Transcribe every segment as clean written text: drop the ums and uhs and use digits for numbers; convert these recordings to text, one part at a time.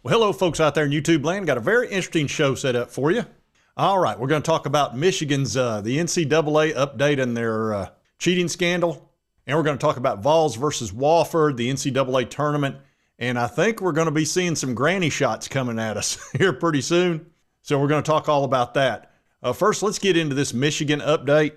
Well, hello, folks out there in YouTube land. Got a very interesting show set up for you. All right, we're going to talk about Michigan's, the NCAA update and their cheating scandal. And we're going to talk about Vols versus Wofford, the NCAA tournament. And I think we're going to be seeing some granny shots coming at us here pretty soon. So we're going to talk all about that. First, let's get into this Michigan update.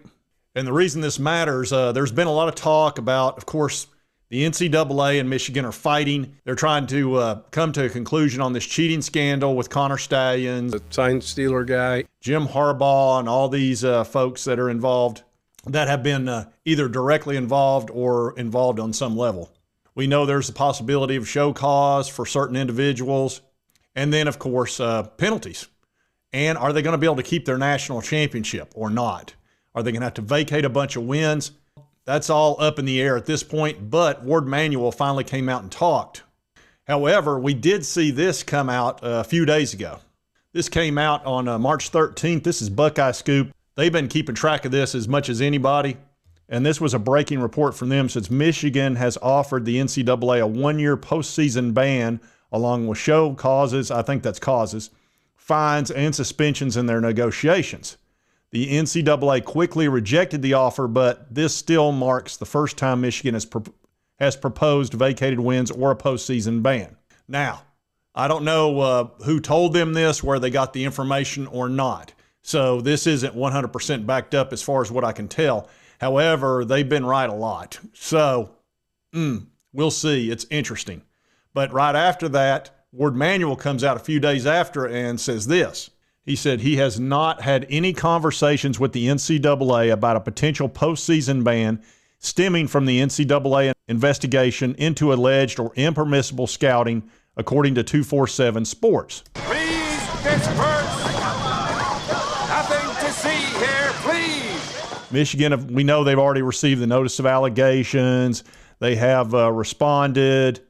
And the reason this matters, there's been a lot of talk about, of course, the NCAA and Michigan are fighting. They're trying to come to a conclusion on this cheating scandal with Connor Stalions, the sign stealer guy, Jim Harbaugh, and all these folks that are involved that have been either directly involved or involved on some level. We know there's a possibility of show cause for certain individuals. And then, of course, penalties. And are they going to be able to keep their national championship or not? Are they going to have to vacate a bunch of wins? That's all up in the air at this point, but Warde Manuel finally came out and talked. However, we did see this come out a few days ago. This came out on March 13th. This is Buckeye Scoop. They've been keeping track of this as much as anybody, and this was a breaking report from them since Michigan has offered the NCAA a one-year postseason ban along with show causes, I think that's causes, fines, and suspensions in their negotiations. The NCAA quickly rejected the offer, but this still marks the first time Michigan has proposed vacated wins or a postseason ban. Now, I don't know who told them this, where they got the information or not. So this isn't 100% backed up as far as what I can tell. However, they've been right a lot. So we'll see. It's interesting. But right after that, Warde Manuel comes out a few days after and says this. He said he has not had any conversations with the NCAA about a potential postseason ban stemming from the NCAA investigation into alleged or impermissible scouting, according to 247 Sports. Please disperse. Nothing to see here, please. Michigan, we know they've already received the notice of allegations. They have responded,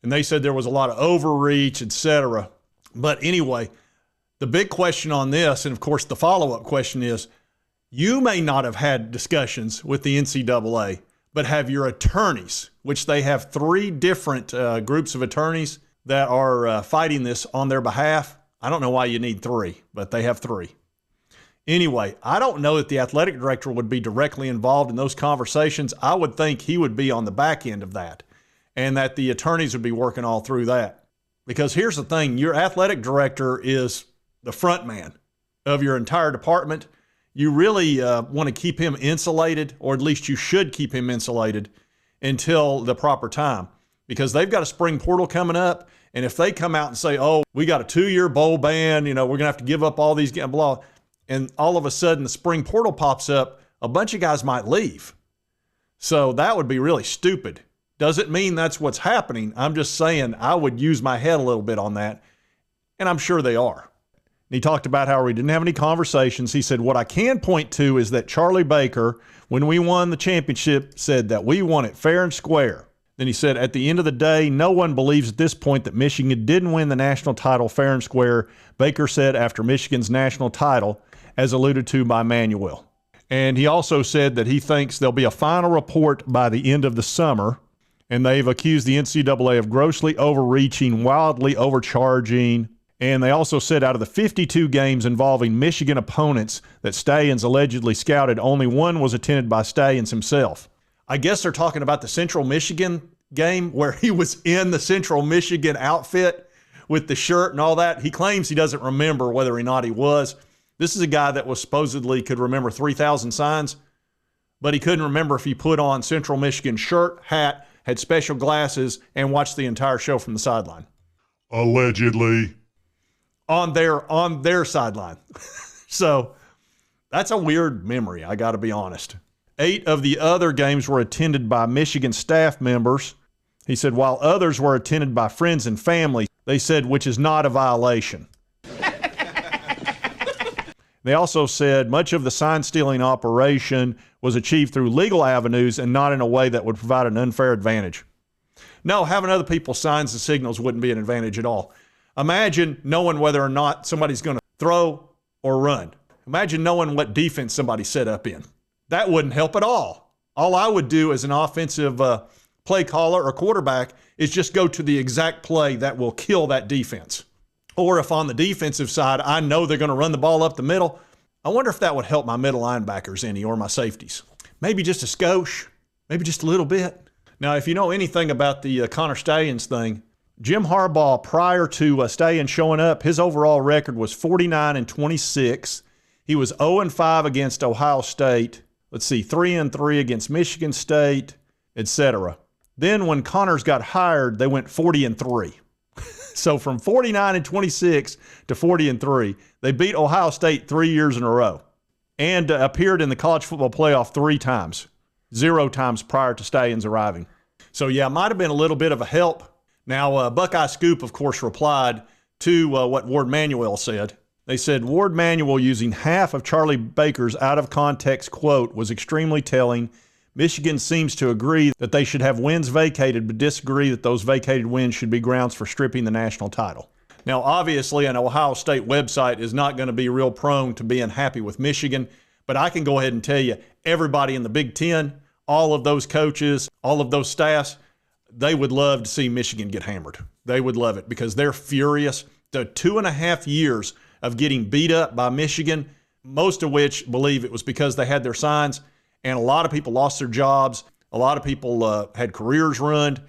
and they said there was a lot of overreach, etc. But anyway, the big question on this, and of course the follow-up question is, you may not have had discussions with the NCAA, but have your attorneys, which they have three different groups of attorneys that are fighting this on their behalf. I don't know why you need three, but they have three. Anyway, I don't know that the athletic director would be directly involved in those conversations. I would think he would be on the back end of that, and that the attorneys would be working all through that. Because here's the thing, your athletic director is the front man of your entire department. You really want to keep him insulated, or at least you should keep him insulated until the proper time, because they've got a spring portal coming up. And if they come out and say, oh, we got a 2-year bowl ban, we're going to have to give up all these, blah, and all of a sudden the spring portal pops up, a bunch of guys might leave. So that would be really stupid. Doesn't mean that's what's happening. I'm just saying I would use my head a little bit on that, and I'm sure they are. He talked about how we didn't have any conversations. He said, what I can point to is that Charlie Baker, when we won the championship, said that we won it fair and square. Then he said, at the end of the day, no one believes at this point that Michigan didn't win the national title fair and square, Baker said after Michigan's national title, as alluded to by Manuel. And he also said that he thinks there'll be a final report by the end of the summer, and they've accused the NCAA of grossly overreaching, wildly overcharging. And they also said out of the 52 games involving Michigan opponents that Stalions allegedly scouted, only one was attended by Stalions himself. I guess they're talking about the Central Michigan game where he was in the Central Michigan outfit with the shirt and all that. He claims he doesn't remember whether or not he was. This is a guy that was supposedly could remember 3,000 signs, but he couldn't remember if he put on Central Michigan shirt, hat, had special glasses, and watched the entire show from the sideline. Allegedly. On their sideline. So that's a weird memory, I got to be honest. 8 of the other games were attended by Michigan staff members. He said, while others were attended by friends and family, they said, which is not a violation. They also said much of the sign-stealing operation was achieved through legal avenues and not in a way that would provide an unfair advantage. No, having other people's signs and signals wouldn't be an advantage at all. Imagine knowing whether or not somebody's going to throw or run. Imagine knowing what defense somebody's set up in. That wouldn't help at all. All I would do as an offensive play caller or quarterback is just go to the exact play that will kill that defense. Or if on the defensive side, I know they're going to run the ball up the middle, I wonder if that would help my middle linebackers any or my safeties. Maybe just a skosh, maybe just a little bit. Now, if you know anything about the Connor Stalions thing, Jim Harbaugh, prior to Stalions showing up, his overall record was 49-26. He was 0-5 against Ohio State. Let's see, 3-3 against Michigan State, etc. Then when Connors got hired, they went 40-3. So from 49-26 to 40-3, they beat Ohio State 3 years in a row and appeared in the college football playoff 3 times, 0 times prior to Stalions arriving. So yeah, it might have been a little bit of a help. Now, Buckeye Scoop, of course, replied to what Warde Manuel said. They said, Warde Manuel using half of Charlie Baker's out-of-context quote was extremely telling. Michigan seems to agree that they should have wins vacated, but disagree that those vacated wins should be grounds for stripping the national title. Now, obviously, an Ohio State website is not going to be real prone to being happy with Michigan, but I can go ahead and tell you, everybody in the Big Ten, all of those coaches, all of those staffs, they would love to see Michigan get hammered. They would love it because they're furious. The 2.5 years of getting beat up by Michigan, most of which believe it was because they had their signs, and a lot of people lost their jobs. A lot of people had careers ruined,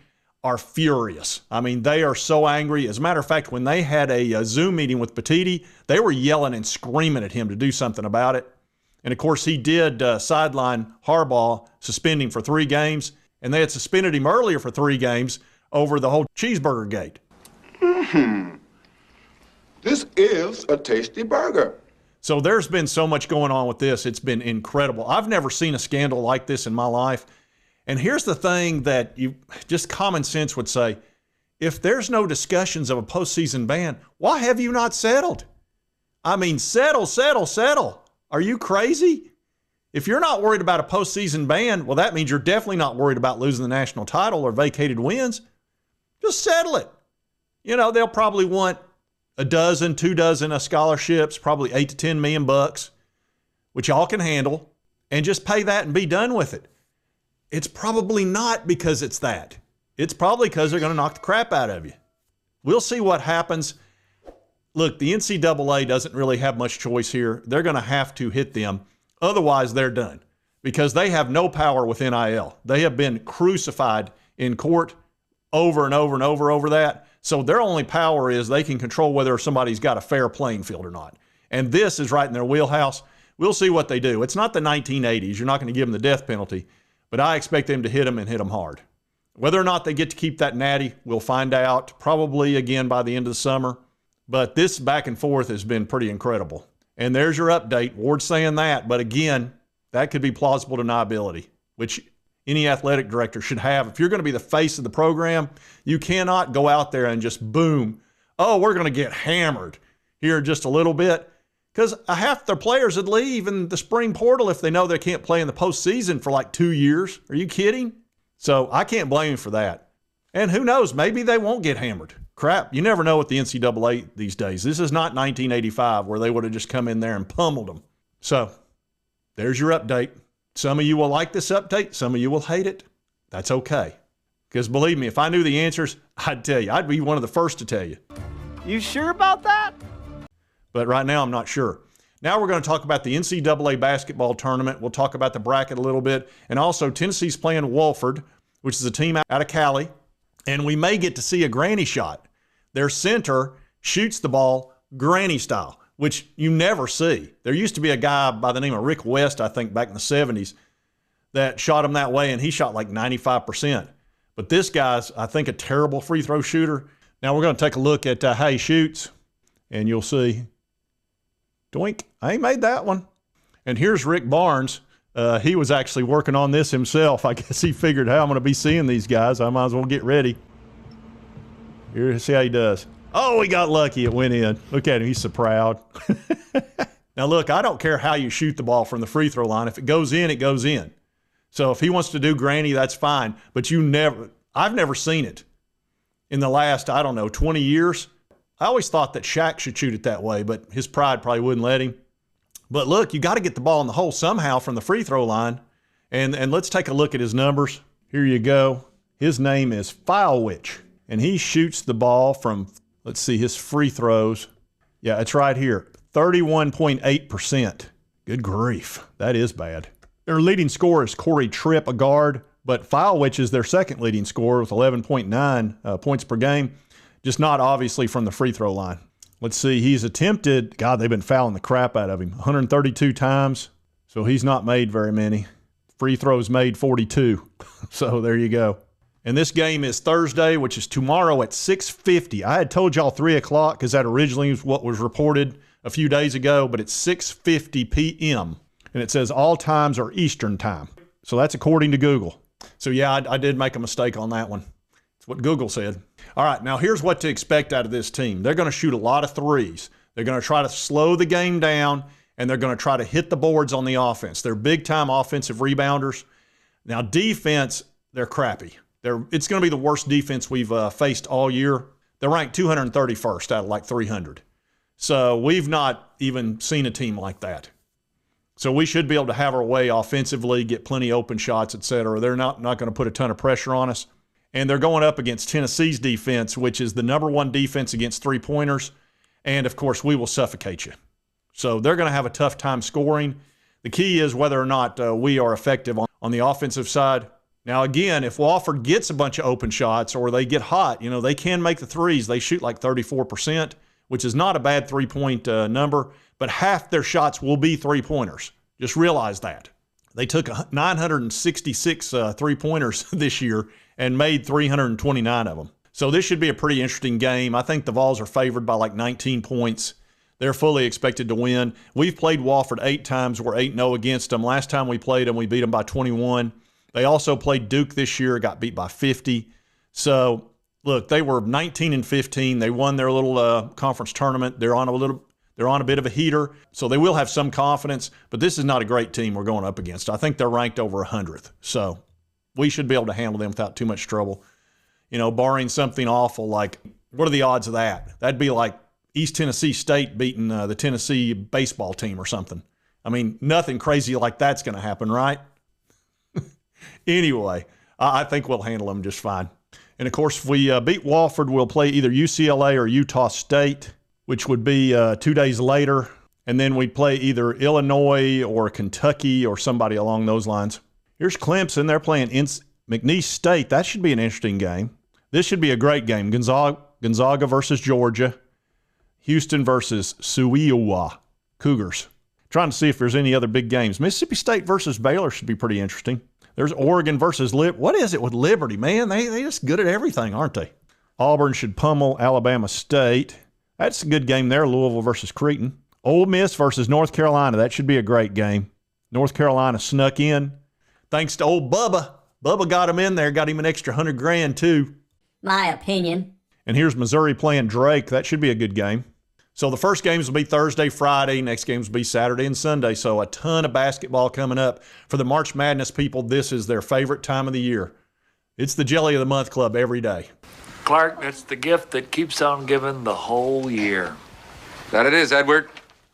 are furious. I mean, they are so angry. As a matter of fact, when they had a Zoom meeting with Petiti, they were yelling and screaming at him to do something about it. And, of course, he did sideline Harbaugh, suspending for 3 games. And they had suspended him earlier for 3 games over the whole cheeseburger gate. This is a tasty burger. So there's been so much going on with this. It's been incredible. I've never seen a scandal like this in my life. And here's the thing that you just common sense would say, if there's no discussions of a postseason ban, why have you not settled? I mean, settle. Are you crazy? If you're not worried about a postseason ban, well, that means you're definitely not worried about losing the national title or vacated wins. Just settle it. You know, they'll probably want a dozen, 2 dozen of scholarships, probably $8 to $10 million, which y'all can handle, and just pay that and be done with it. It's probably not because it's that. It's probably because they're going to knock the crap out of you. We'll see what happens. Look, the NCAA doesn't really have much choice here. They're going to have to hit them. Otherwise, they're done because they have no power with NIL. They have been crucified in court over and over that. So their only power is they can control whether somebody's got a fair playing field or not. And this is right in their wheelhouse. We'll see what they do. It's not the 1980s. You're not going to give them the death penalty, but I expect them to hit them and hit them hard. Whether or not they get to keep that natty, we'll find out probably again by the end of the summer. But this back and forth has been pretty incredible. And there's your update. Ward's saying that. But again, that could be plausible deniability, which any athletic director should have. If you're going to be the face of the program, you cannot go out there and just boom, oh, we're going to get hammered here just a little bit. Because half their players would leave in the spring portal if they know they can't play in the postseason for like 2 years. Are you kidding? So I can't blame you for that. And who knows, maybe they won't get hammered. Crap, you never know with the NCAA these days. This is not 1985 where they would have just come in there and pummeled them. So there's your update. Some of you will like this update. Some of you will hate it. That's okay. Because believe me, if I knew the answers, I'd tell you. I'd be one of the first to tell you. You sure about that? But right now, I'm not sure. Now we're going to talk about the NCAA basketball tournament. We'll talk about the bracket a little bit. And also, Tennessee's playing Wofford, which is a team out of Cali. And we may get to see a granny shot. Their center shoots the ball granny style, which you never see. There used to be a guy by the name of Rick West, I think, back in the 70s, that shot him that way, and he shot like 95%. But this guy's, I think, a terrible free throw shooter. Now we're going to take a look at how he shoots, and you'll see. Doink, I ain't made that one. And here's Rick Barnes. He was actually working on this himself. I guess he figured, hey, I'm going to be seeing these guys. I might as well get ready. Here, see how he does. Oh, he got lucky. It went in. Look at him. He's so proud. Now, look, I don't care how you shoot the ball from the free throw line. If it goes in, it goes in. So if he wants to do granny, that's fine. But I've never seen it in the last, 20 years. I always thought that Shaq should shoot it that way, but his pride probably wouldn't let him. But look, you got to get the ball in the hole somehow from the free throw line. And let's take a look at his numbers. Here you go. His name is Filewich, and he shoots the ball from, Let's see his free throws. Yeah, it's right here. 31.8%. Good grief. That is bad. Their leading scorer is Corey Tripp, a guard, but Filewich is their second leading scorer with 11.9 points per game. Just not obviously from the free throw line. Let's see. He's attempted, God, they've been fouling the crap out of him, 132 times. So he's not made very many. Free throws made 42. So there you go. And this game is Thursday, which is tomorrow at 6:50. I had told y'all 3 o'clock because that originally was what was reported a few days ago, but it's 6:50 p.m. And it says all times are Eastern time. So that's according to Google. So yeah, I did make a mistake on that one. It's what Google said. All right, now here's what to expect out of this team. They're going to shoot a lot of threes. They're going to try to slow the game down, and they're going to try to hit the boards on the offense. They're big-time offensive rebounders. Now, defense, they're crappy. It's going to be the worst defense we've faced all year. They're ranked 231st out of like 300. So we've not even seen a team like that. So we should be able to have our way offensively, get plenty of open shots, et cetera. They're not going to put a ton of pressure on us. And they're going up against Tennessee's defense, which is the #1 defense against three-pointers. And, of course, we will suffocate you. So they're going to have a tough time scoring. The key is whether or not we are effective on the offensive side. Now, again, if Wofford gets a bunch of open shots or they get hot, they can make the threes. They shoot like 34%, which is not a bad three-point number, but half their shots will be three-pointers. Just realize that. They took 966 three-pointers this year and made 329 of them. So this should be a pretty interesting game. I think the Vols are favored by like 19 points. They're fully expected to win. We've played Wofford 8 times. We're 8-0 against them. Last time we played them, we beat them by 21. They also played Duke this year, got beat by 50. So, look, they were 19-15. They won their little conference tournament. They're on a bit of a heater, so they will have some confidence. But this is not a great team we're going up against. I think they're ranked over 100th. So we should be able to handle them without too much trouble. Barring something awful like, what are the odds of that? That'd be like East Tennessee State beating the Tennessee baseball team or something. I mean, nothing crazy like that's going to happen, right? Anyway, I think we'll handle them just fine. And, of course, if we beat Wofford, we'll play either UCLA or Utah State, which would be 2 days later. And then we'd play either Illinois or Kentucky or somebody along those lines. Here's Clemson. They're playing McNeese State. That should be an interesting game. This should be a great game. Gonzaga versus Georgia. Houston versus Suiowa Cougars. Trying to see if there's any other big games. Mississippi State versus Baylor should be pretty interesting. There's Oregon versus What is it with Liberty, man? They just good at everything, aren't they? Auburn should pummel Alabama State. That's a good game there, Louisville versus Creighton. Ole Miss versus North Carolina. That should be a great game. North Carolina snuck in. Thanks to old Bubba. Bubba got him in there, got him an extra $100,000 too. My opinion. And here's Missouri playing Drake. That should be a good game. So the first games will be Thursday, Friday. Next games will be Saturday and Sunday. So a ton of basketball coming up. For the March Madness people, this is their favorite time of the year. It's the Jelly of the Month Club every day. Clark, that's the gift that keeps on giving the whole year. That it is, Edward.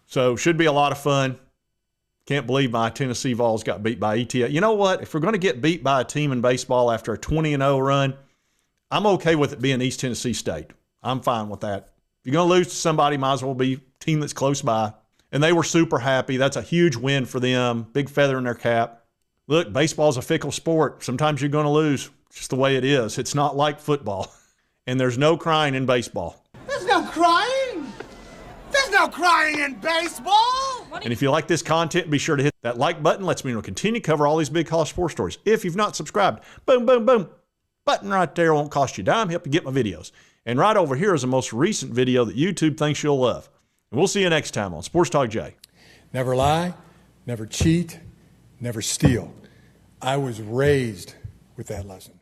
So should be a lot of fun. Can't believe my Tennessee Vols got beat by ETA. You know what? If we're going to get beat by a team in baseball after a 20-0 run, I'm okay with it being East Tennessee State. I'm fine with that. If you're going to lose to somebody, might as well be a team that's close by. And they were super happy. That's a huge win for them. Big feather in their cap. Look, baseball's a fickle sport. Sometimes you're going to lose. It's just the way it is. It's not like football. And there's no crying in baseball. There's no crying. There's no crying in baseball. And if you like this content, be sure to hit that like button. Lets me know continue to cover all these big college sports stories. If you've not subscribed, boom, boom, boom. Button right there won't cost you a dime. Help you get my videos. And right over here is the most recent video that YouTube thinks you'll love. And we'll see you next time on Sports Talk J. Never lie, never cheat, never steal. I was raised with that lesson.